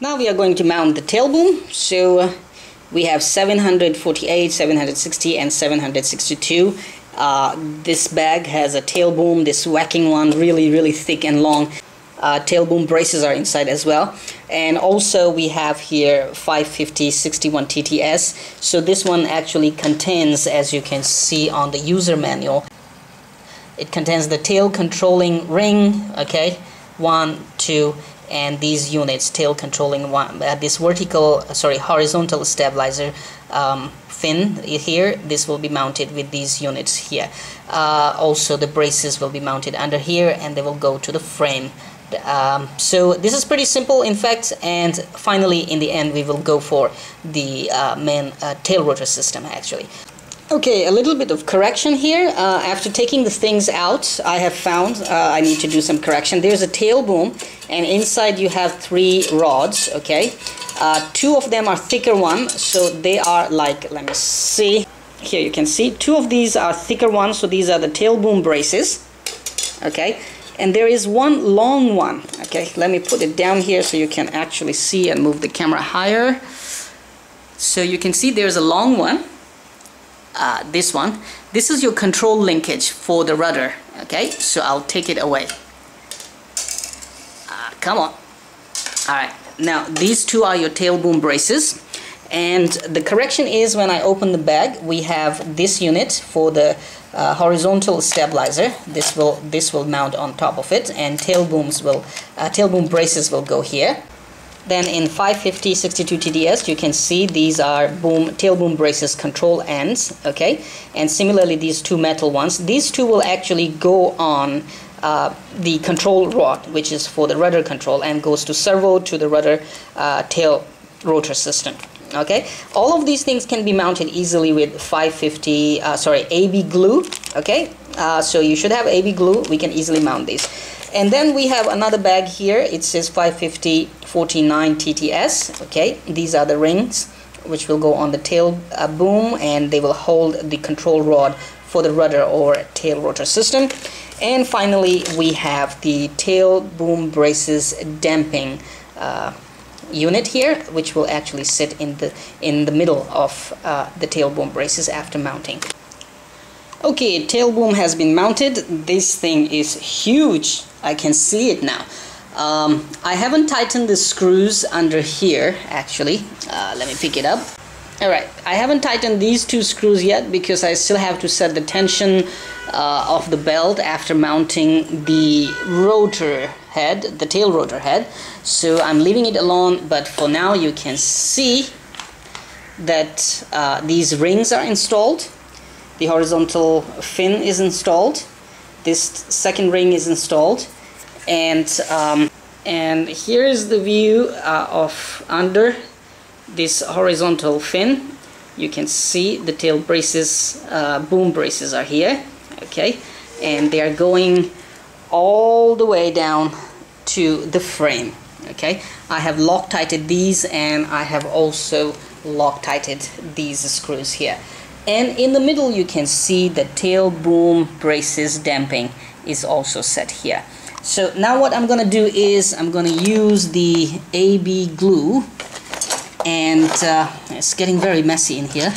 Now we are going to mount the tail boom. So we have 748, 760 and 762. This bag has a tail boom, this whacking one, really thick and long. Tail boom braces are inside as well. And also we have here 550 61 TTS. So this one actually contains, as you can see on the user manual, it contains the tail controlling ring, okay, 1, 2, and these units, tail controlling one, this horizontal stabilizer fin here. This will be mounted with these units here. Also the braces will be mounted under here, and they will go to the frame. So this is pretty simple, in fact. And finally, in the end, we will go for the main tail rotor system actually. Okay, a little bit of correction here. After taking the things out, I have found I need to do some correction. There's a tail boom, and inside you have 3 rods, okay? 2 of them are thicker ones, so they are like, let me see. Here you can see 2 of these are thicker ones, so these are the tail boom braces, okay? And there is one long one, okay? Let me put it down here so you can actually see and move the camera higher. So you can see there's a long one. This one. This is your control linkage for the rudder, okay? So I'll take it away. Come on. Alright, now these 2 are your tail boom braces, and the correction is when I open the bag, we have this unit for the horizontal stabilizer. This will mount on top of it, and tail boom braces will go here. Then in 550 62 TDS, you can see these are tail boom braces control ends, okay? And similarly, these 2 metal ones, these 2 will actually go on the control rod, which is for the rudder control, and goes to servo to the rudder tail rotor system, okay? All of these things can be mounted easily with 550 AB glue, okay? So you should have AB glue. We can easily mount these. And then we have another bag here. It says 550 49 TTS, okay? These are the rings which will go on the tail boom, and they will hold the control rod for the rudder or tail rotor system. And finally, we have the tail boom braces damping unit here, which will actually sit in the middle of the tail boom braces after mounting. Okay, tail boom has been mounted. This thing is huge. I can see it now. I haven't tightened the screws under here actually. Let me pick it up. Alright, I haven't tightened these 2 screws yet because I still have to set the tension of the belt after mounting the rotor head, the tail rotor head. So I'm leaving it alone, but for now you can see that these rings are installed. The horizontal fin is installed. This second ring is installed, and here is the view of under this horizontal fin. You can see the tail braces, boom braces are here, okay, and they are going all the way down to the frame, okay. I have Loctited these, and I have also Loctited these screws here. And in the middle you can see the tail boom braces damping is also set here. So now what I'm gonna do is I'm gonna use the AB glue, and it's getting very messy in here,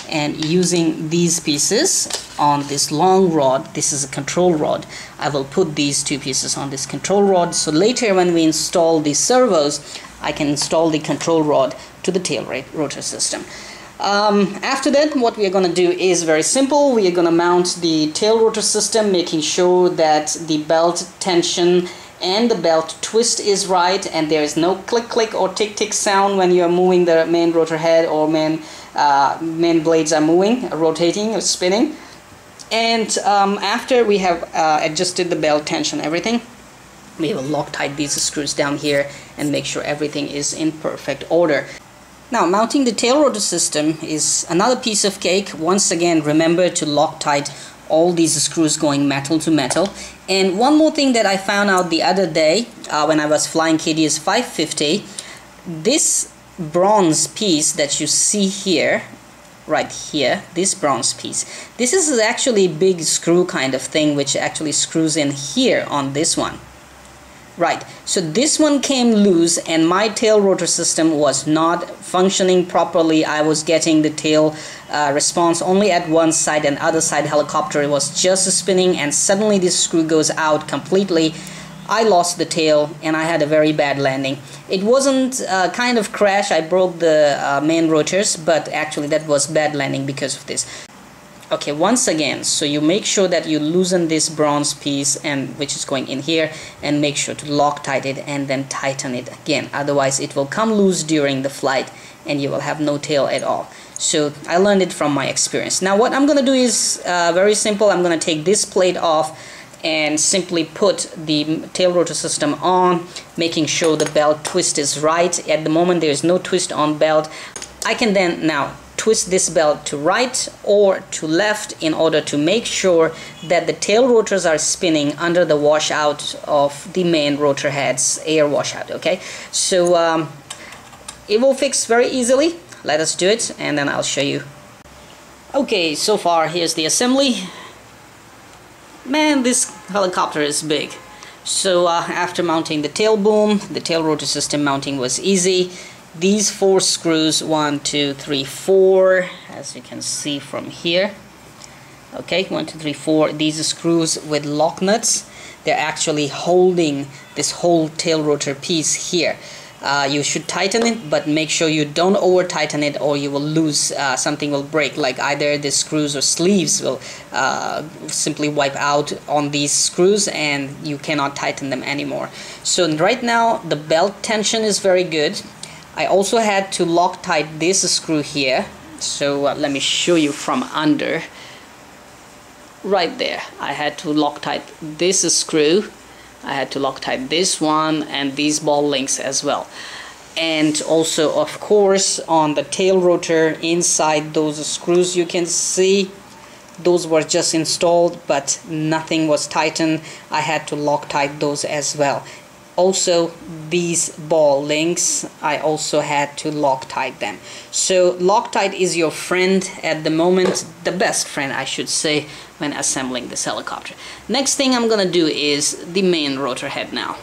and using these pieces on this long rod, this is a control rod, I will put these 2 pieces on this control rod, so later when we install the servos, I can install the control rod to the tail rotor system. After that, what we are going to do is very simple. We are going to mount the tail rotor system, making sure that the belt tension and the belt twist is right, and there is no click click or tick tick sound when you are moving the main rotor head, or main blades are moving, rotating or spinning. And after we have adjusted the belt tension, everything, we will Loctite these screws down here and make sure everything is in perfect order. Now, mounting the tail rotor system is another piece of cake. Once again, remember to Loctite all these screws going metal to metal. And one more thing that I found out the other day when I was flying KDS 550, this bronze piece that you see here, right here, this bronze piece, this is actually a big screw kind of thing which actually screws in here on this one. Right, so this one came loose and my tail rotor system was not functioning properly. I was getting the tail response only at one side, and other side helicopter was just spinning, and suddenly this screw goes out completely. I lost the tail and I had a very bad landing. It wasn't a kind of crash, I broke the main rotors, but actually that was bad landing because of this. Okay, once again, so you make sure that you loosen this bronze piece and which is going in here, and make sure to Loctite it and then tighten it again, otherwise it will come loose during the flight and you will have no tail at all. So I learned it from my experience. Now what I'm gonna do is very simple. I'm gonna take this plate off and simply put the tail rotor system on, making sure the belt twist is right. At the moment there is no twist on belt. I can then now twist this belt to right or to left in order to make sure that the tail rotors are spinning under the washout of the main rotor head's air washout. Okay, so it will fix very easily. Let us do it and then I'll show you. Okay, so far here's the assembly. Man, this helicopter is big. So after mounting the tail boom, the tail rotor system mounting was easy. These 4 screws, 1, 2, 3, 4, as you can see from here. Okay, 1, 2, 3, 4. These screws with lock nuts, they're actually holding this whole tail rotor piece here. You should tighten it, but make sure you don't over tighten it or you will lose, something will break, like either the screws or sleeves will simply wipe out on these screws and you cannot tighten them anymore. So right now the belt tension is very good. I also had to Loctite this screw here, so let me show you from under. Right there, I had to Loctite this screw, I had to Loctite this one and these ball links as well. And also of course on the tail rotor inside those screws you can see, those were just installed but nothing was tightened. I had to Loctite those as well. Also these ball links, I also had to Loctite them. So Loctite is your friend at the moment, the best friend I should say, when assembling this helicopter. Next thing I'm gonna do is the main rotor head now.